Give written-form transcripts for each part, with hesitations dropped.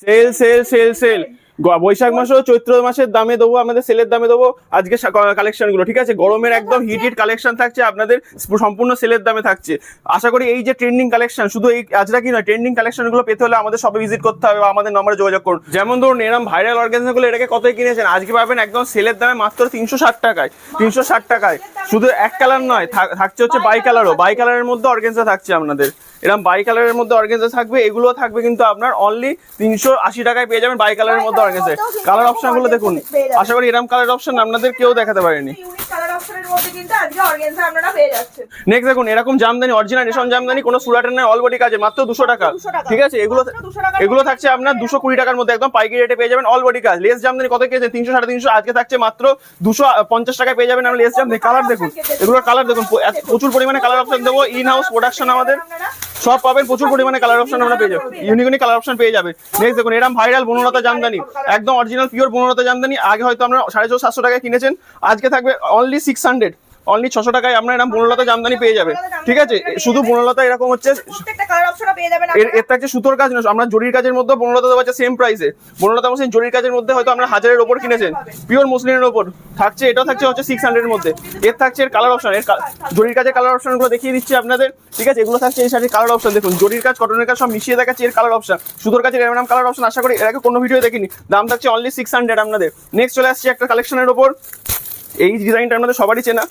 Sell sale sale sale বৈশাখ মাস ও চৈত্র মাসের দামে দেবো, আমাদের সেলের দামে দেবো আজকে কালেকশন গুলো, ঠিক আছে? গরমের একদম হিট হিট কালেকশন থাকছে আপনাদের, সম্পূর্ণ সেলের দামে থাকছে। আশা করি এই যে ট্রেন্ডিং কালেকশন, শুধু এই আজরা কি নয়, ট্রেন্ডিং কালেকশন গুলো পেতে হলে আমাদের সবে ভিজিট করতে হবে বা আমাদের নম্বরে যোগাযোগ করুন। যেমন ধরুন এরকম ভাইরাল অর্গানাইজেশন গুলো এটাকে কতই কিনেছেন, আজকে পাবেন একদম সেলের দামে মাত্র 360 টাকায়। 360 টাকায় শুধু এক কালার নয়, থাকছে হচ্ছে বাই কালারও, বাই কালারের মধ্যে অর্গানজা থাকছে আপনাদের। এরকম বাই কালারের মধ্যে অর্গানজা থাকবে, এগুলো থাকবে কিন্তু আপনার অনলি 380 টাকায় পেয়ে যাবেন বাই কালারের মধ্যে অর্গানজা। কালার অপশন গুলো দেখুন, আশা করি এরকম কালার অপশন আপনাদের কেউ দেখাতে পারেনি। নেক্সট দেখুন এরকম জামদানি, অরিজিনাল রেশম জামদানি, কোনো সুরাটের নয়, অল বডি কাজে, মাত্র 200 টাকা, ঠিক আছে? এগুলো থাকছে আপনার 220 টাকার মধ্যে, একদম পাইকারি রেটে পেয়ে যাবেন অল বডি কাজ। লেস জামদানি কত কেজি? 300 350, আজকে থাকছে মাত্র 250 টাকায় পেয়ে যাবেন আমরা লেস জামদানি। কালার দেখুন, এগুলোর কালার দেখুন, প্রচুর পরিমাণে কালার অপশন দেবো, ইন হাউস প্রোডাকশন আমাদের, সব পাবেন, প্রচুর পরিমাণে কালার অপশন আমরা পেয়ে যাবো, ইউনিক ইউনিক কালার অপশন পেয়ে যাবে। নেক্সট দেখুন এরকম ভাইরাল বনলতা জামদানি, একদম অরিজিনাল পিওর বনলতা জামদানি। আগে হয়তো আমরা 450 টাকায় কিনেছেন, আজকে থাকবে অনলি 600, অনলি 600 টাকায় আপনার এরকম বনলতা জামদানি পেয়ে যাবে, ঠিক আছে? শুধু বনলতা এরকম হচ্ছে, এর থাকছে সুতোর কাজ নয়, আমরা জরির কাজের মধ্যে বনলতা দেওয়া আছে সেম প্রাইসে। বনলতা মসলিন জরির কাজের মধ্যে হয়তো আমরা 1000-এর ওপর কিনেছেন, পিওর মসলিনের ওপর থাকছে, এটাও থাকছে হচ্ছে 600 এর মধ্যে। এর থাকছে এর কালার অপশন, এর জরির কাজের কালার অপশন গুলো দেখিয়ে দিচ্ছি আপনাদের, ঠিক আছে? এগুলো থাকছে এই শাড়ির কালার অপশন দেখুন, জরির কাজ কটনের কাজ সব মিশিয়ে দেখাচ্ছে এর কালার অপশন, সুতোর কাজের এরকম কালার অপশন। আশা করি এর আগে কোনো ভিডিও দেখিনি, দাম থাকছে অনলি 600 আপনাদের। নেক্সট চলে আসছে একটা কালেকশনের ওপর, এই ডিজাইনটা আমাদের সবারই চেনা।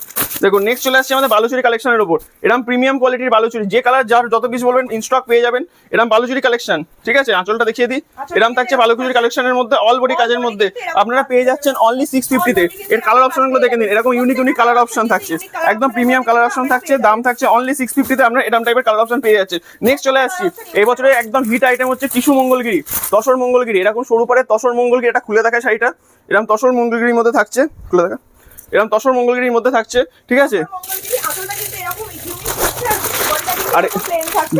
দেখুন নেক্সট চলে আসছে আমাদের বালুচুরি কালেকশনের উপর, এরকম প্রিমিয়াম কোয়ালিটির বালুচুরি, যে কালার যার যত পিস বলবেন ইনস্টক পেয়ে যাবেন, এরকম বালুচুরি কালেকশন, ঠিক আছে? আঁচলটা দেখিয়ে দিই, এরকম থাকছে বালুচুরি কালেকশনের মধ্যে, অল বডি কাজের মধ্যে আপনারা পেয়ে যাচ্ছেন অনলি 650-তে। এর কালার অপশনগুলো দেখে নিন, এরকম ইউনিক ইউনিক কালার অপশন থাকছে, একদম প্রিমিয়াম কালার অপশন থাকছে, দাম থাকছে অনলি 650-তে আপনারা এরকম টাইপের কালার অপশন পেয়ে যাচ্ছে। নেক্সট চলে আসছি এই বছরের একদম হিট আইটেম হচ্ছে টিস্যু মঙ্গলগিরি, তসর মঙ্গলগিরি, এরকম সরু পাড়ের তসর মঙ্গলগিরি। এটা খুলে দেখা শাড়িটা, এরকম তসর মঙ্গলগিরির মধ্যে থাকছে, খুলে দেখা, এরকম তসর মঙ্গলগিরির মধ্যে থাকছে, ঠিক আছে? আর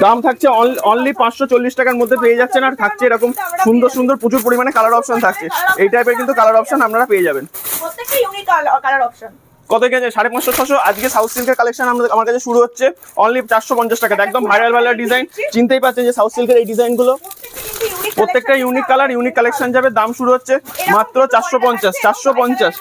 দাম থাকছে অনলি 540 টাকার মধ্যে পেয়ে যাচ্ছেন, আর থাকছে এরকম সুন্দর সুন্দর প্রচুর পরিমাণে কালার অপশন থাকছে, এই টাইপের কিন্তু কালার অপশন আপনারা পেয়ে যাবেন। কত কেজি? 550 600। আজকে সাউথ সিল্কের কালেকশন আমার কাছে শুরু হচ্ছে অনলি 450 টাকা, একদম ভাইরাল ভাইরাল ডিজাইন, চিনতেই পাচ্ছেন যে সাউথ সিল্কের এই ডিজাইনগুলো প্রত্যেকটা ইউনিক কালার, ইউনিক কালেকশন যাবে, দাম শুরু হচ্ছে মাত্র 450।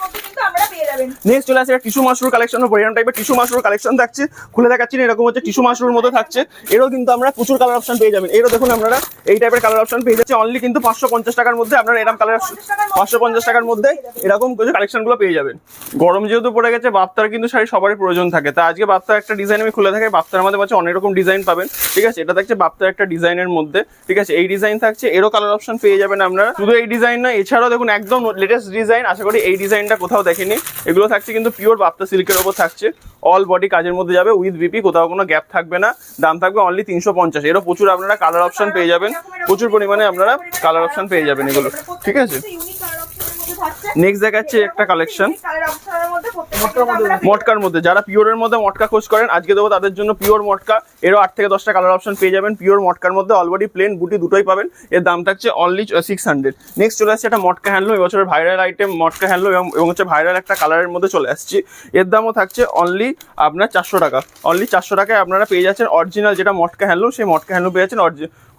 নেক্সট চলে আসে টিস্যু মাশরুম কালেকশন, এরকম টাইপের টিস্যু মাশরুম কালেকশন থাকছে, খুলে দেখাচ্ছি না, এরকম হচ্ছে টিস্যু মাশরুমের মধ্যে থাকছে, এরও কিন্তু আমরা প্রচুর কালার অপশন পেয়ে যাবেন। এরও দেখুন আপনারা এই টাইপের কালার অপশন পেয়ে যাচ্ছে অনলি কিন্তু 550 টাকার মধ্যে, আপনারা এরকম কালার 550 টাকার মধ্যে এরকম কিছু কালেকশন গুলো পেয়ে যাবেন। গরম যেহেতু পড়ে গেছে, বাপ্তার কিন্তু শাড়ি সবারই প্রয়োজন থাকে, তা আজকে বাপ্তার একটা ডিজাইন আমি খুলে থাকি, বাপ্তার আমাদের কাছে অনেক রকম ডিজাইন পাবেন, ঠিক আছে? এটা থাকছে বাপ্তার একটা ডিজাইনের মধ্যে, ঠিক আছে? এই ডিজাইন থাকছে, এরও কালার অপশন পেয়ে যাবেন আপনারা। শুধু এই ডিজাইন নয়, এছাড়াও দেখুন একদম লেটেস্ট ডিজাইন, আশা করি এই ডিজাইনটা কোথাও দেখেনি। এগুলো থাকছে কিন্তু পিওর বাপ্তা সিল্কের ওপর থাকছে, অল বডি কাজের মধ্যে যাবে উইথ বিপি, কোথাও কোনো গ্যাপ থাকবে না, দাম থাকবে অনলি 350। এরও প্রচুর আপনারা কালার অপশন পেয়ে যাবেন, প্রচুর পরিমাণে আপনারা কালার অপশন পেয়ে যাবেন এগুলো, ঠিক আছে? নেক্সট দেখাচ্ছে একটা কালেকশন মটকার মধ্যে, যারা পিওরের মধ্যে মটকা খোঁজ করেন আজকে দেবো তাদের জন্য পিওর মটকা, এরও 8 থেকে 10টা কালার অপশন পেয়ে যাবেন পিওর মটকার মধ্যে, অলরেডি প্লেন বুটি দুটোই পাবেন, এর দাম থাকছে অনলি 600। নেক্সট চলে আসছে একটা মটকা হ্যান্ডলুম, এবছরের ভাইরাল আইটেম মটকা হ্যান্ডলুম, এবং হচ্ছে ভাইরাল একটা কালারের মধ্যে চলে আসছে, এর দামও থাকছে অনলি আপনার 400 টাকা, অনলি 400 টাকায় আপনারা পেয়ে যাচ্ছেন অরিজিনাল যেটা মটকা হ্যান্ডলুম, সেই মটকা হ্যান্ডলুম পেয়ে যাচ্ছেন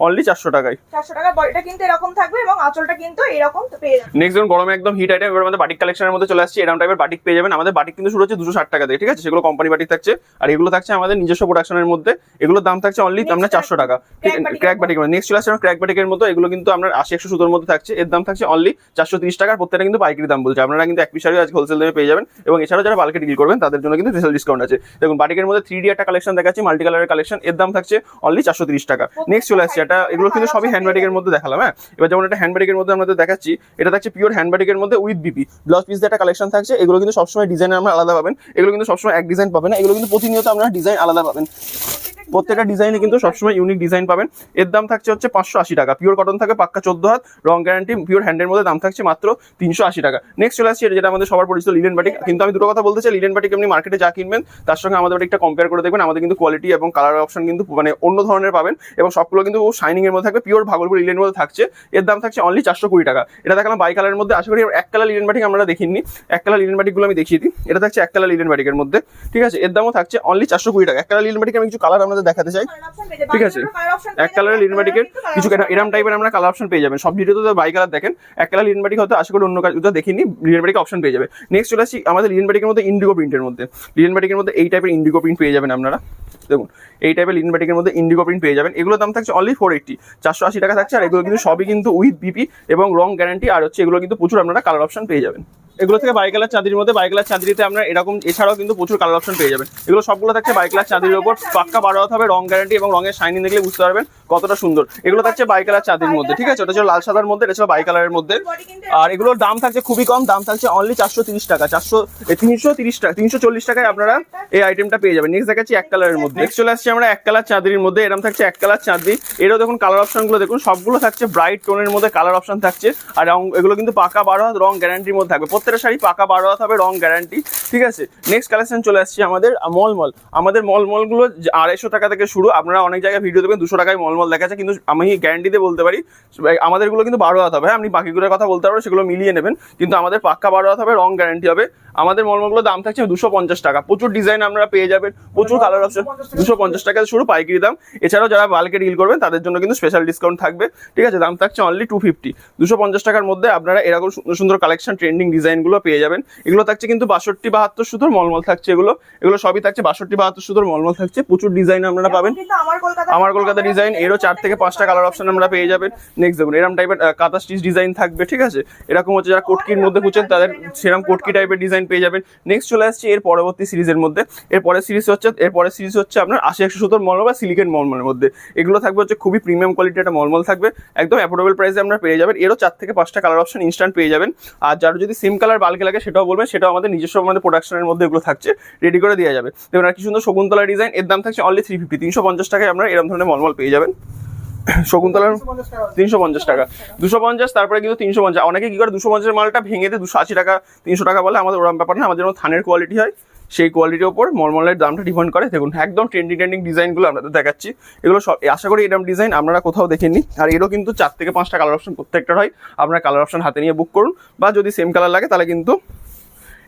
অনলি 400 টাকায়। 400 টাকা বডিটা কিন্তু এরকম থাকবে এবং আঁচলটা কিন্তু এরকম পেয়ে যাবেন। নেক্সট দেখুন গরমে একদম হিট আইটেম, এবার আমাদের বাটিক কালেকশনের মধ্যে চলে আসছে, এরকম টাইপের বাটিক পেয়ে যাবেন। আমাদের বাটিক কিন্তু শুরু হচ্ছে 260 টাকা থেকে, ঠিক আছে? সেগুলো কোম্পানি বাটিক থাকছে, আর এগুলো থাকছে আমাদের নিজস্ব প্রোডাকশনের মধ্যে, এগুলোর দাম থাকছে অনলি আপনার 400 টাকা। ক্র্যাক বাটিক, নেক্সট চলে আসছে ক্র্যাক বাটিকের মতো, এগুলো কিন্তু আপনার 80-100 সুতোর মধ্যে থাকছে, এর দাম থাকছে অনলি 430 টাকা, প্রত্যেকটা কিন্তু পাইকারি দাম বলছে, আপনারা কিন্তু এক পিস শাড়ি আজকে হোলসেল দামে পেয়ে যাবেন, এবং এছাড়াও যারা বাল্কে ডিল করবেন তাদের জন্য কিন্তু স্পেশাল ডিসকাউন্ট আছে। দেখুন বাটিকের মধ্যে 3D একটা কালেকশন দেখাচ্ছি, মাল্টি কালারের কালেকশন, এর দাম থাকছে অনলি 430 টাকা। নেক্সট চলে আসছে এটা, এগুলো কিন্তু সবই হ্যান্ডবাটিকের মধ্যে দেখালাম, হ্যাঁ? এবার যেমন একটা হ্যান্ডবাটিকের মধ্যে আমাদের দেখাচ্ছি, এটা থাকছে পিওর হ্যান্ডবাটিকের মধ্যে উইথ বিপি, ব্লাউজ পিস দিয়ে একটা কালেকশন থাকছে, এগুলো কিন্তু সবসময় ডিজাইন আমরা আলাদা পাবেন, এগুলো কিন্তু সবসময় এক ডিজাইন পাবেন না, এগুলো কিন্তু প্রতিনিয়ত আপনারা ডিজাইন আলাদা পাবেন, প্রত্যেকটা ডিজাইনে কিন্তু সবসময় ইউনিক ডিজাইন পাবেন। এর দাম থাকছে হচ্ছে 580 টাকা, পিওর কটন থাকে, পাক্কা 14 হাত, রং গ্যারান্টি, পিওর হ্যান্ডের মধ্যে, দাম থাকছে মাত্র 380 টাকা। নেক্সট চলে আসছে যেটা আমাদের সবার পরিচিত লিলেন বাটিক, কিন্তু আমি দুটো কথা বলতে চাই, লিলেন বাটিক আপনি মার্কেটে যা কিনবেন তার সঙ্গে আমাদের বাটিকটা কম্পেয়ার করে দেখবেন, আমাদের কিন্তু কোয়ালিটি এবং কালার অপশন কিন্তু মানে অন্য ধরনের পাবেন, এবং সবগুলো কিন্তু শাইনিং এর মধ্যে থাকবে, পিওর ভাগলপুর লিলেনের মধ্যে থাকছে, এর দাম থাকছে অনলি 420 টাকা। এটা দেখালাম বাই কালারের মধ্যে, আশা করি এক কালার লিলেন বাটিক আমরা দেখিনি, এক কালার লিলেন বাটিকগুলো আমি দেখিয়ে দিই, এটা থাকছে এক কালার লিলেন বাটিকের মধ্যে, ঠিক আছে? এর দামও থাকছে অনলি 420 টাকা। এক কালার লিলেন বাটিক আমি কিছু কালার আপনাদের আপনাদের দেখাতে চাই, ঠিক আছে। এক কালারের লিনেন বাটিকের কিছু এরম টাইপের আমরা কালার অপশন পেয়ে যাবেন। সব ভিডিওতে তো বাই কালার দেখেন, এক কালার লিনেন বাটিক হয়তো আশা করি অন্য কাজ দেখিনি, লিনেন বাটিক অপশন পেয়ে যাবে। নেক্সট চলে আসছি আমাদের লিনেন বাটিকের মধ্যে ইন্ডিগো প্রিন্টের মধ্যে। লিনেন বাটিকের মধ্যে এই টাইপের ইন্ডিগো প্রিন্ট পেয়ে যাবেন আপনারা, দেখুন এই টাইপের লিনেন বাটিকের মধ্যে ইন্ডিগো প্রিন্ট পেয়ে যাবেন। এগুলোর দাম থাকছে অনলি 480, 480 টাকা থাকছে। আর এগুলো কিন্তু সবই কিন্তু উইথ বিপি এবং রং গ্যারান্টি, আর হচ্ছে এগুলো কিন্তু প্রচুর আপনারা কালার অপশন পেয়ে যাবেন। এগুলো থেকে বাই কালার চাঁদির মধ্যে, বাই কালার চাঁদিতে আমরা এরকম এছাড়াও কিন্তু প্রচুর কালার অপশন পেয়ে যাবেন। এগুলো সবগুলো থাকছে বাই কালার চাঁদির উপর, পাক্কা 12 হাত হবে, রং গ্যারান্টি এবং রঙের শাইনিং দেখলে বুঝতে পারবেন কতটা সুন্দর। এগুলো থাকছে বাই কালার চাঁদির মধ্যে, ঠিক আছে। ওটা ছিল লাল সাদার মধ্যে, এটা ছিল বাই কালারের মধ্যে। আর এগুলোর দাম থাকছে খুবই কম, দাম থাকছে অনলি 430 টাকা, 330 টাকা, 340 টাকায় আপনারা এই আইটেমটা পেয়ে যাবেন। নেক্সট দেখাচ্ছি এক কালারের মধ্যে। নেক্সট চলে আসছে আমরা এক কালার চাঁদির মধ্যে, এরকম থাকছে এক কালার চাঁদি। এরও দেখুন কালার অপশনগুলো দেখুন, সবগুলো থাকছে ব্রাইট টোনের মধ্যে কালার অপশন থাকছে। আর এগুলো কিন্তু পাকা 12 হাত রং গ্যারান্টির মধ্যে থাকবে, প্রত্যেকটা শাড়ি পাকা 12 হাত হবে, রং গ্যারান্টি, ঠিক আছে। নেক্সট কালেকশন চলে আসছে আমাদের মলমল। আমাদের মলমলগুলো 250 টাকা থেকে শুরু, আপনারা অনেক জায়গায় ভিডিও দেবেন 200 টাকায় মলমল দেখাচ্ছে, কিন্তু আমি গ্যারান্টি দিয়ে বলতে পারি আমাদেরগুলো কিন্তু 12 হাত হবে। আপনি বাকিগুলোর কথা বলতে পারবেন, সেগুলো মিলিয়ে নেবেন, কিন্তু আমাদের পাক্কা 12 হাত হবে, রং গ্যারান্টি হবে। আমাদের মলমলগুলোর দাম থাকছে 250 টাকা, প্রচুর ডিজাইন আপনারা পেয়ে যাবেন, প্রচুর কালার অপশন, 250 টাকা শুরু পাইকারি দাম। এছাড়াও যারা বাল্কে ডিল করবেন তাদের জন্য কিন্তু স্পেশাল ডিসকাউন্ট থাকবে, ঠিক আছে। দাম থাকছে অনলি 250, 250 টাকার মধ্যে আপনারা এরকম সুন্দর সুন্দর কালেকশন ট্রেন্ডিং ডিজাইনগুলো পেয়ে যাবেন। এগুলো থাকছে কিন্তু 62-72 সুতোর মলমল থাকছে, এগুলো সবই থাকছে 62-72 সুতোর মলমল থাকছে, প্রচুর ডিজাইন আপনারা পাবেন। আমার কলকাতা ডিজাইন, এরও 4 থেকে 5টা কালার অপশন আমরা পেয়ে যাবেন। নেক্সট দেখুন এরকম টাইপের কাঁথা স্টিচ ডিজাইন থাকবে, ঠিক আছে। এরকম হচ্ছে যারা কোটকির মধ্যে খুঁজছেন তাদের সেরকম কোটকি টাইপের ডিজাইন পেয়ে যাবেন। নেক্সট চলে আসছে এর পরবর্তী সিরিজের মধ্যে। এর পরের সিরিজ হচ্ছে আপনার 80-100 সুতোর মলমল বা সিলিকেন মলমলের মধ্যে। এগুলো থাকবে হচ্ছে খুবই প্রিমিয়াম কোয়ালিটির একটা মলমল থাকবে, একদম অ্যাফোর্ডেবল প্রাইসে আপনারা পেয়ে যাবেন। এরও 4 থেকে 5টা কালার অপশন ইনস্ট্যান্ট পেয়ে যাবেন। আর যারা যদি সেম কালার বাল্কে লাগে সেটাও বলবেন, সেটাও আমাদের নিজস্ব আমাদের প্রোডাকশনের মধ্যে এগুলো থাকছে, রেডি করে দেওয়া যাবে। দেখুন আর কি সুন্দর শকুন্তলা ডিজাইন, এর দাম থাকছে অনলি 350, 350 টাকায় আপনারা এরকম ধরনের মলমল পেয়ে যাবেন। শকুন্তলার 350 টাকা, 250, তারপরে কিন্তু 350। অনেকে কি করে 250 মালটা ভেঙে দিয়ে 280 টাকা 300 টাকা বলে, আমাদের ওরকম ব্যাপার না। আমাদের যেমন থানের কোয়ালিটি হয় সেই কোয়ালিটির ওপর মলমলের দামটা ডিপেন্ড করে। দেখুন একদম ট্রেন্ডিং ডিজাইনগুলো আপনাদের দেখাচ্ছি, এগুলো সব আশা করি এরকম ডিজাইন আপনারা কোথাও দেখেননি। আর এরও কিন্তু 4 থেকে 5টা কালার অপশন প্রত্যেকটার হয়, আপনারা কালার অপশন হাতে নিয়ে বুক করুন, বা যদি সেম কালার লাগে তাহলে কিন্তু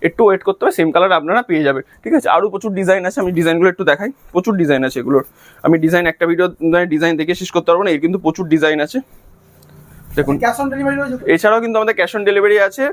একটু ওয়েট করতে হবে, সেম কালার আপনারা পেয়ে যাবেন, ঠিক আছে। আরও প্রচুর ডিজাইন আছে, আমি ডিজাইনগুলো একটু দেখাই, প্রচুর ডিজাইন আছে এগুলোর। আমি ডিজাইন একটা ভিডিও ডিজাইন দেখে শেষ করতে পারবো না, এর কিন্তু প্রচুর ডিজাইন আছে। দেখুন এছাড়াও কিন্তু আমাদের ক্যাশ অন ডেলিভারি আছে,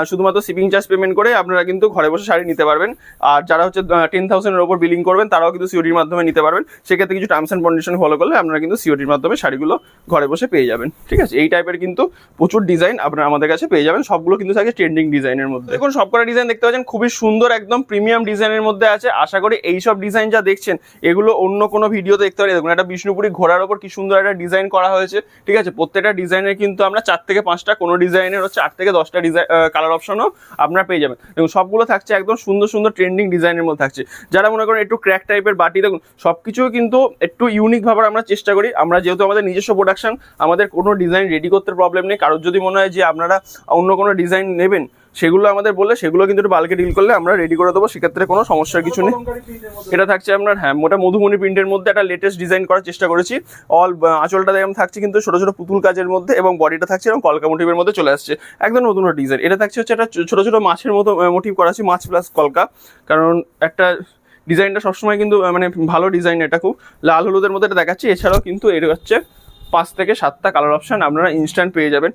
শুধুমাত্র শিপিং চার্জ পেমেন্ট করে আপনারা কিন্তু ঘরে বসে শাড়ি নিতে পারবেন। আর যারা হচ্ছে 10,000-এর ওপর বিলিং করবেন তারাও কিন্তু সিওডির মাধ্যমে নিতে পারবেন। সেক্ষেত্রে কিছু টার্মস অ্যান্ড কন্ডিশন ফলো করলে আপনারা কিন্তু সিওডির মাধ্যমে শাড়িগুলো ঘরে বসে পেয়ে যাবেন, ঠিক আছে। এই টাইপের কিন্তু প্রচুর ডিজাইন আপনারা আমাদের কাছে পেয়ে যাবেন, সবগুলো কিন্তু থাকে ট্রেন্ডিং ডিজাইনের মধ্যে। দেখুন সবকটা ডিজাইন দেখতে পাচ্ছেন খুবই সুন্দর, একদম প্রিমিয়াম ডিজাইনের মধ্যে আছে। আশা করি এইসব ডিজাইন যা দেখছেন এগুলো অন্য কোনো ভিডিওতে দেখতে পারি। দেখুন একটা বিষ্ণুপুরি ঘোড়ার ওপর কি সুন্দর একটা ডিজাইন করা হয়েছে, ঠিক আছে। প্রত্যেকটা ডিজাইনের কিন্তু আমরা 4 থেকে 5টা, কোনো ডিজাইনের হচ্ছে 8 থেকে 10টা ডিজাইন কালার অপশনও আপনারা পেয়ে যাবেন। দেখুন সবগুলো থাকছে একদম সুন্দর সুন্দর ট্রেন্ডিং ডিজাইনের মধ্যে থাকছে। যারা মনে করেন একটু ক্র্যাক টাইপের বাটি, দেখুন সবকিছু কিন্তু একটু ইউনিক ভাবে আমরা চেষ্টা করি। আমরা যেহেতু আমাদের নিজস্ব প্রোডাকশন, আমাদের কোনো ডিজাইন রেডি করতে প্রবলেম নেই। কারোর যদি মনে হয় যে আপনারা অন্য কোনো ডিজাইন নেবেন, সেগুলো আমাদের বললে সেগুলো কিন্তু একটু বাল্কে ডিল করলে আমরা রেডি করে দেবো, সেক্ষেত্রে কোনো সমস্যার কিছু নেই। এটা থাকছে আপনার মোটা মধুমণি প্রিন্টের মধ্যে একটা লেটেস্ট ডিজাইন করার চেষ্টা করেছি। আঁচলটা যেমন থাকছে কিন্তু ছোট ছোট পুতুল কাজের মধ্যে, এবং বডিটা থাকছে এবং কলকা মোটিভের মধ্যে চলে আসছে, একদম নতুন ডিজাইন। এটা থাকছে হচ্ছে একটা ছোট ছোট মাছের মতো মোটিভ করা আছে, মাছ প্লাস কলকা। কারণ একটা ডিজাইনটা সবসময় কিন্তু মানে ভালো ডিজাইন, এটা খুব লাল হলুদের মধ্যে এটা দেখাচ্ছি। এছাড়াও কিন্তু এর হচ্ছে 5 থেকে 7টা কালার অপশন আপনারা ইনস্ট্যান্ট পেয়ে যাবেন।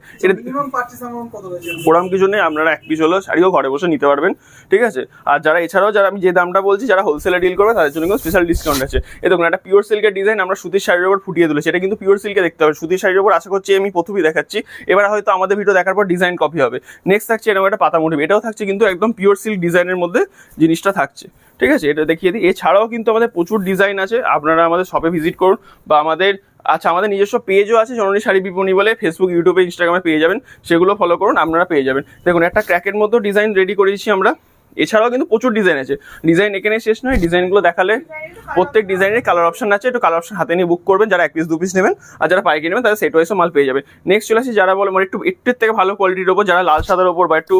ওরকম কিছু নেই, আপনারা এক পিস হলো শাড়িও ঘরে বসে নিতে পারবেন, ঠিক আছে। আর যারা এছাড়াও যারা আমি যে দামটা বলছি, যারা হোলসেলে ডিল করবে তাদের জন্য কিন্তু স্পেশাল ডিসকাউন্ট আছে। এই দেখুন একটা পিওর সিল্কের ডিজাইন আমরা সুতির শাড়ির উপর ফুটিয়ে তুলেছি, এটা কিন্তু পিওর সিল্কে দেখতে হবে। সুতির শাড়ির উপর আশা করছি আমি প্রথমেই দেখাচ্ছি, এবার হয়তো আমাদের ভিডিও দেখার পর ডিজাইন কপি হবে। নেক্সট থাকছে এরকম একটা পাতা মোটিভ, এটাও থাকছে কিন্তু একদম পিওর সিল্ক ডিজাইনের মধ্যে জিনিসটা থাকছে, ঠিক আছে। এটা দেখিয়ে দিই। এছাড়াও কিন্তু আমাদের প্রচুর ডিজাইন আছে, আপনারা আমাদের শপে ভিজিট করুন, বা আমাদের আমাদের নিজস্ব পেজও আছে জননী শাড়ি বিপণী বলে, ফেসবুক, ইউটিউবে, ইনস্টাগ্রামে পেয়ে যাবেন, সেগুলো ফলো করুন, আপনারা পেয়ে যাবেন। দেখুন একটা ক্র্যাকের মতো ডিজাইন রেডি করেছি আমরা। এছাড়াও কিন্তু প্রচুর ডিজাইন আছে, ডিজাইন এখানে শেষ নয়, ডিজাইনগুলো দেখালে প্রত্যেক ডিজাইনের কালার অপশন আছে, একটু কালার অপশন হাতে নিয়ে বুক করবেন। যারা 1 পিস 2 পিস নেবেন আর যারা পাইকারি নেবেন তাদের সেট ওয়াইজও মাল পেয়ে যাবে। নেক্সট চলে আসি যারা বলে মানে একটু থেকে ভালো কোয়ালিটির ওপর, যারা লাল সাদার ওপর বা একটু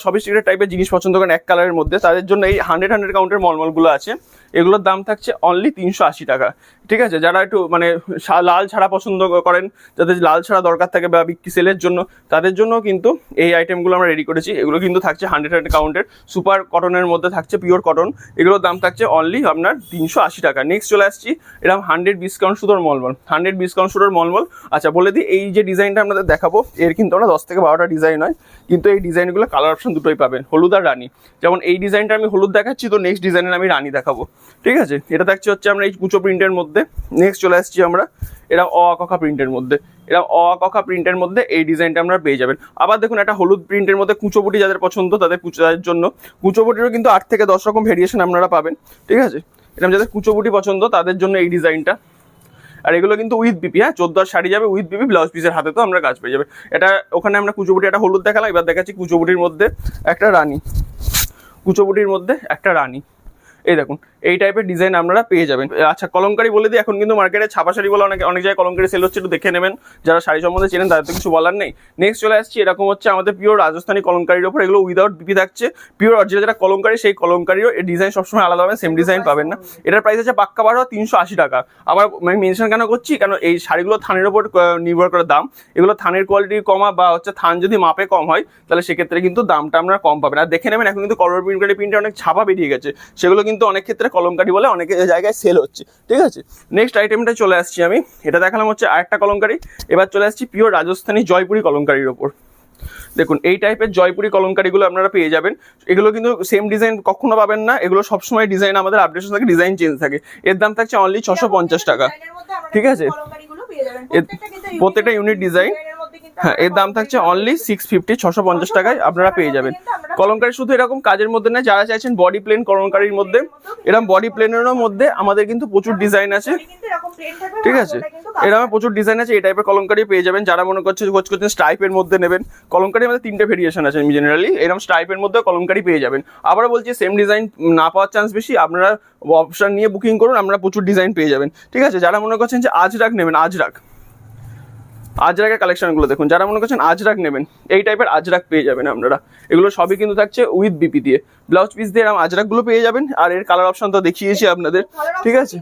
সফিস্টিকেটেড টাইপের জিনিস পছন্দ করেন এক কালারের মধ্যে, তাদের জন্য এই 100 কাউন্টের মলমলগুলো আছে। এগুলোর দাম থাকছে অনলি 380 টাকা, ঠিক আছে। যারা একটু মানে লাল ছাড়া পছন্দ করেন, যাদের লাল ছাড়া দরকার থাকে বা বিক্রি সেলের জন্য, তাদের জন্য কিন্তু এই আইটেমগুলো আমরা রেডি করেছি। এগুলো কিন্তু থাকছে 100 কাউন্টের সুপার সুপার কটনের মধ্যে থাকছে, পিওর কটন, এগুলোর দাম থাকছে অনলি আপনার 380 টাকা। নেক্সট চলে আসছি এরকম 100 ডিসকাউন্ট সুতোর মলমল, 100 ডিসকাউন্ট সুতোর মলমল। আচ্ছা বলে দিই, এই যে ডিজাইনটা আপনাদের দেখাবো এর কিন্তু আমরা 10 থেকে 12টা ডিজাইন হয়, কিন্তু এই ডিজাইনগুলো কালার অপশন দুটোই পাবেন, হলুদ আর রানী। যেমন এই ডিজাইনটা আমি হলুদ দেখাচ্ছি, তো নেক্সট ডিজাইনের আমি রানী দেখাবো, ঠিক আছে। এটা থাকছে হচ্ছে আমরা এই কুচো প্রিন্টের মধ্যে। নেক্সট চলে আসছি আমরা এরা অ-আ-ক-খা প্রিন্টের মধ্যে, এরা অ-আ-ক-খা প্রিন্টের মধ্যে এই ডিজাইনটা আমরা পেয়ে যাবেন। আবার দেখুন একটা হলুদ প্রিন্টের মধ্যে কুচোবুটি যাদের পছন্দ তাদের জন্য কুচোবুটিরও কিন্তু 8 থেকে 10 রকম ভেরিয়েশন আপনারা পাবেন, ঠিক আছে। এরকম যাদের কুচোবুটি পছন্দ তাদের জন্য এই ডিজাইনটা। আর এগুলো কিন্তু উইথ বিপি, হ্যাঁ 14 শাড়ি যাবে উইথ বিপি, ব্লাউজ পিসের হাতে তো আমরা কাজ পেয়ে যাবে। এটা ওখানে আমরা কুচোবুটি একটা হলুদ দেখালাম, এবার দেখাচ্ছি কুচোবুটির মধ্যে একটা রানী, কুচোবুটির মধ্যে একটা রানী, এই দেখুন এই টাইপের ডিজাইন আপনারা পেয়ে যাবেন। আচ্ছা কলমকারি বলে দিই, এখন কিন্তু মার্কেটে ছাপা শাড়ি বলে অনেক জায়গায় কলমকারি সেল হচ্ছে, একটু দেখে নেবেন যারা শাড়ি সম্বন্ধে চেনেন, তাদের তো কিছু বলার নেই। নেক্সট চলে আসছি এরকম হচ্ছে আমাদের পিওর রাজস্থানী কলমকারির ওপর, এগুলো উইদাউট বিপি থাকছে, পিওর অরিজিনাল যেটা কলমকারি সেই কলমকারিও এই ডিজাইন সবসময় আলাদা হবে, সেম ডিজাইন পাবেন না। এটার প্রাইস আছে পাক্কা 380 টাকা। আবার আমি মেনশন কেন করছি, কারণ এই শাড়িগুলো থানের ওপর নির্ভর করে দাম, এগুলো থানের কোয়ালিটি কমা বা হচ্ছে থান যদি মাপে কম হয় তাহলে সেক্ষেত্রে কিন্তু দামটা আপনারা কম পাবেন। আর দেখে নেবেন এখন কিন্তু কলর প্রিন্টে অনেক ছাপা বেরিয়ে গেছে, সেগুলো কিন্তু অনেক ক্ষেত্রে কলমকারি বলে অনেক জায়গায় সেল হচ্ছে, ঠিক আছে। নেক্সট আইটেমটা চলে আসছি আমি, এটা দেখালাম হচ্ছে আরেকটা কলমকারি। এবার চলে আসছি পিওর রাজস্থানী জয়পুরি কলমকারির ওপর। দেখুন এই টাইপের জয়পুরি কলমকারিগুলো আপনারা পেয়ে যাবেন, এগুলো কিন্তু সেম ডিজাইন কখনো পাবেন না, এগুলো সবসময় ডিজাইন আমাদের আপডেশন থাকে, ডিজাইন চেঞ্জ থাকে। এর দাম থাকছে অনলি 650 টাকা, ঠিক আছে। প্রত্যেকটা ইউনিক ডিজাইন, হ্যাঁ এর দাম থাকছে অনলি 650, 650 টাকায় আপনারা পেয়ে যাবেন। কলমকারি শুধু এরকম কাজের মধ্যে না, যারা চাইছেন বডি প্লেন কলমকারির মধ্যে, এরকম বডি প্লেনেরও মধ্যে আমাদের কিন্তু প্রচুর ডিজাইন আছে, ঠিক আছে। এরকম প্রচুর ডিজাইন আছে, এই টাইপের কলমকারি পেয়ে যাবেন। যারা মনে করছেন স্ট্রাইপের মধ্যে নেবেন, কলমকারি আমাদের 3টে ভেরিয়েশন আছে জেনারেলি, এরকম স্ট্রাইপের মধ্যে কলমকারি পেয়ে যাবেন। আবার বলছি সেম ডিজাইন না পাওয়ার চান্স বেশি, আপনারা অপশন নিয়ে বুকিং করুন, আপনারা প্রচুর ডিজাইন পেয়ে যাবেন, ঠিক আছে। যারা মনে করছেন যে আজরাক নেবেন, আজরাকের কালেকশনগুলো দেখুন, যারা মনে করছেন আজরাক নেবেন এই টাইপের আজরাক পেয়ে যাবেন আপনারা। এগুলো সবই কিন্তু থাকছে উইথ বিপি দিয়ে, ব্লাউজ পিস দিয়ে এরকম আজরাকগুলো পেয়ে যাবেন। আর এর কালার অপশন তো দেখিয়েছি আপনাদের, ঠিক আছে।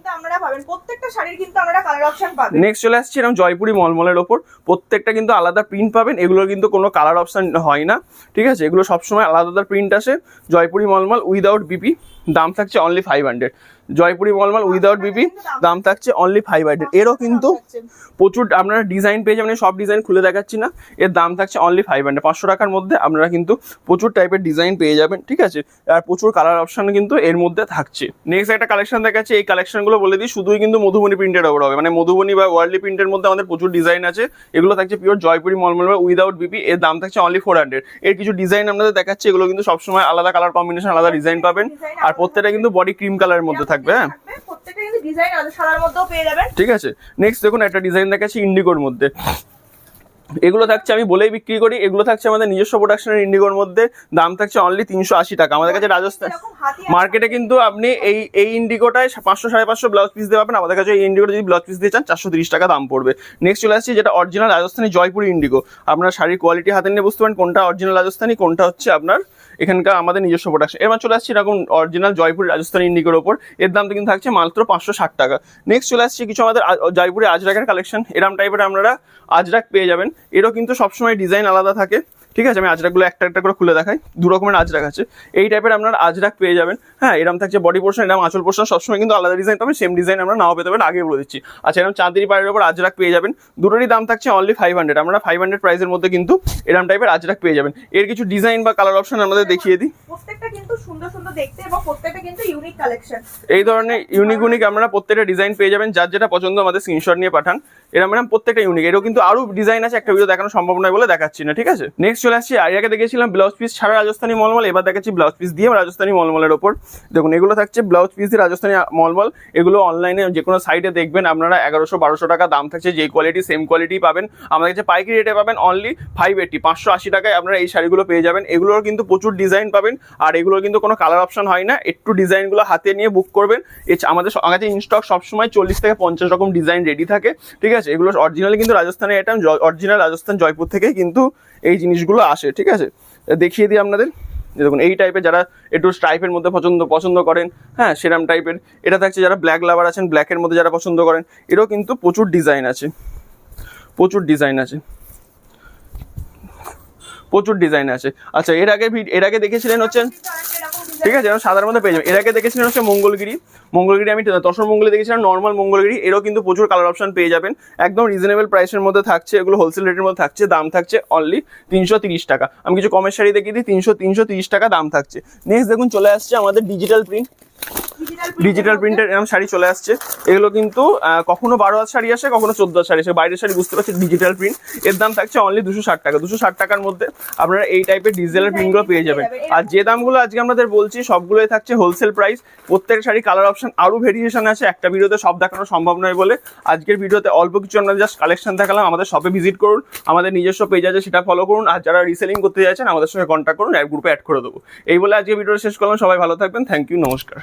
নেক্সট চলে আসছে এরকম জয়পুরি মলমলের ওপর, প্রত্যেকটা কিন্তু আলাদা প্রিন্ট পাবেন, এগুলোর কিন্তু কোনো কালার অপশন হয় না, ঠিক আছে। এগুলো সবসময় আলাদা প্রিন্ট আসে। জয়পুরি মলমল উইদাউট বিপি, দাম থাকছে অনলি 500। জয়পুরি মলমল উইদাউট বিপি দাম থাকছে অনলি 500। এরও কিন্তু প্রচুর আপনারা ডিজাইন পেয়ে যাবেন, সব ডিজাইন খুলে দেখাচ্ছি না, এর দাম থাকছে অনলি 500। 500 টাকার মধ্যে আপনারা কিন্তু প্রচুর টাইপের ডিজাইন পেয়ে যাবেন, ঠিক আছে। আর প্রচুর কালার অপশন কিন্তু এর মধ্যে থাকছে। নেক্সট একটা কালেকশন দেখাচ্ছি, এই কালেকশনগুলো বলে দিই শুধুই কিন্তু মধুবনী প্রিন্টের ওপর হবে, মানে মধুবনী বা ওয়ার্ল্ডলি প্রিন্টের মধ্যে আমাদের প্রচুর ডিজাইন আছে। এগুলো থাকছে পিওর জয়পুরি মলমল উইদাউট বিপি, এর দাম থাকছে অনলি 400। এর কিছু ডিজাইন আপনাদের দেখাচ্ছি, এগুলো কিন্তু সবসময় আলাদা কালার কম্বিনেশন, আলাদা ডিজাইন পাবেন। আর প্রত্যেকটা কিন্তু বডি ক্রিম কালারের মধ্যে থাকবে, হ্যাঁ ঠিক আছে। নেক্সট দেখুন একটা ডিজাইন দেখাচ্ছি ইন্ডিগোর মধ্যে, এগুলো থাকছে আমি বলেই বিক্রি করি, এগুলো থাকছে আমাদের নিজস্ব প্রোডাকশনের ইন্ডিগোর মধ্যে, দাম থাকছে অনলি 380 টাকা। আমাদের কাছে রাজস্থান মার্কেটে কিন্তু আপনি এই ইন্ডিগোটায় 500-550 ব্লাউজ পিস দিয়ে পাবেন, আমাদের কাছে এই ইন্ডিগোটা যদি ব্লাউজ পিস দিয়ে চান 430 টাকা দাম পড়বে। নেক্সট চলে আসছে যেটা অরিজিনাল রাজস্থানী জয়পুরি ইন্ডিগো, আপনার শাড়ির কোয়ালিটি হাতে নিয়ে বুঝতে পারেন কোনটা অরিজিনাল রাজস্থানী, কোনটা হচ্ছে আপনার এখানকার আমাদের নিজস্ব প্রোডাকশন। এবার চলে আসছে এরকম অরিজিনাল জয়পুরি রাজস্থানী ইন্ডিগোর ওপর, এর দাম কিন্তু থাকছে মাত্র 560 টাকা। নেক্সট চলে আসছে কিছু আমাদের জয়পুরি আজরাকের কালেকশন, এরকম টাইপের আপনারা আজরাক পেয়ে যাবেন। এরও কিন্তু সবসময় ডিজাইন আলাদা থাকে, ঠিক আছে। আমি আজরাকগুলো একটা একটা করে খুলে দেখাই, দু রকমের আজরাক আছে, এই টাইপের আপনারা আজরাক পেয়ে যাবেন। হ্যাঁ এরকম থাকছে বডি পোর্শন, এরকম আঁচল পোর্শন, সবসময় কিন্তু আলাদা ডিজাইন পাবেন, সেম ডিজাইন আমরা নাও পেতে পারেন, আগে বলে দিচ্ছি। আচ্ছা এরকম চাঁদেরি পাড়ের ওপর আজরাক পেয়ে যাবেন, দুটোরই দাম থাকছে অনলি 500। আমরা 500 প্রাইসের মধ্যে কিন্তু এরকম টাইপের আজরাক পেয়ে যাবেন। এর কিছু ডিজাইন বা কালার অপশন আমাদের দেখিয়ে দিই, প্রত্যেকটা কিন্তু সুন্দর সুন্দর দেখতে এবং প্রত্যেকটা কিন্তু ইউনিক কালেকশন। এই ধরনের ইউনিক আপনারা প্রত্যেকটা ডিজাইন পেয়ে যাবেন, যার যেটা পছন্দ আমাদের স্ক্রিনশট নিয়ে পাঠান। এরকম প্রত্যেকটা ইউনিক, এরও কিন্তু আরো ডিজাইন আছে, একটা ভিডিও দেখানো সম্ভব নয় বলে দেখাচ্ছি না, ঠিক আছে। নেক্সট চলে আসছি আগে দেখেছিলাম ব্লাউজ পিস ছাড়া রাজস্থানী মলমল, এবার দেখাচ্ছি ব্লাউজ পিস দিয়ে রাজস্থানী মলমলের ওপর। দেখুন এগুলো থাকছে ব্লাউজ পিস দিয়ে রাজস্থানী মলমল, এগুলো অনলাইনে যে কোনো সাইটে দেখবেন আপনারা 1100-1200 টাকা দাম থাকছে, যে কোয়ালিটি সেম কোয়ালিটি পাবেন। আমাদের কাছে পাইকারি রেটে পাবেন অনলি 580, 580 টাকায় আপনারা এই শাড়িগুলো পেয়ে যাবেন। এগুলোর কিন্তু প্রচুর ডিজাইন পাবেন, আর এগুলোর কিন্তু কোনো কালার অপশন হয় না, একটু ডিজাইনগুলো হাতে নিয়ে বুক করবেন। আমাদের কাছে ইনস্টক সবসময় 40 থেকে 50 রকম ডিজাইন রেডি থাকে, ঠিক আছে। এগুলো অরিজিনালি কিন্তু রাজস্থানের আইটেম, অরিজিনাল রাজস্থান জয়পুর থেকে কিন্তু এই জিনিসগুলো আসে, ঠিক আছে। দেখিয়ে দিই আপনাদের, দেখুন এই টাইপের যারা একটু স্ট্রাইপের মধ্যে পছন্দ করেন, হ্যাঁ সেরকম টাইপের। এটা থাকছে যারা ব্ল্যাক লাভার আছেন, ব্ল্যাকের মধ্যে যারা পছন্দ করেন, এরও কিন্তু প্রচুর ডিজাইন আছে, প্রচুর ডিজাইন আছে। আচ্ছা এর আগে দেখেছিলেন হচ্ছে ঠিক আছে, এরকম সাদার মধ্যে পেয়ে যাবেন। এর আগে দেখেছিলেন হচ্ছে মঙ্গলগিরি, আমি তসর মঙ্গলে দেখেছিলাম নর্মাল মঙ্গলগিরি, এরও কিন্তু প্রচুর কালার অপশন পেয়ে যাবেন, একদম রিজনেবল প্রাইসের মধ্যে থাকছে, এগুলো হোলসেল রেটের মধ্যে থাকছে, দাম থাকছে অনলি 330 টাকা। আমি কিছু কমের শাড়ি দেখিয়ে দিই, 330 টাকা দাম থাকছে। নেক্সট দেখুন চলে আসছে আমাদের ডিজিটাল প্রিন্টের এরকম শাড়ি চলে আসছে। এগুলো কিন্তু কখনো 12 হাত শাড়ি আসে, কখনো 14 হাত শাড়ি আসে, বাইরের শাড়ি বুঝতে পারছি ডিজিটাল প্রিন্ট। এর দাম থাকছে অনলি 260 টাকা। 260 টাকার মধ্যে আপনারা এই টাইপের ডিজিটাল প্রিন্টগুলো পেয়ে যাবেন। আর যে দামগুলো আজকে আমাদের বলছি সবগুলোই থাকছে হোলসেল প্রাইস। প্রত্যেক শাড়ি কালার অপশন আরো ভেরিয়েশন আছে, একটা ভিডিওতে সব দেখানো সম্ভব নয় বলে আজকের ভিডিওতে অল্প কিছু আমরা জাস্ট কালেকশন দেখালাম। আমাদের শপে ভিজিট করুন, আমাদের নিজস্ব পেজ আছে সেটা ফলো করুন, আর যারা রিসেলিং করতে যাচ্ছেন আমাদের সঙ্গে কন্ট্যাক্ট করুন, গ্রুপে অ্যাড করে দেবো। এই বলে আজকে ভিডিওটা শেষ করলাম। সবাই ভালো থাকবেন, থ্যাংক ইউ, নমস্কার।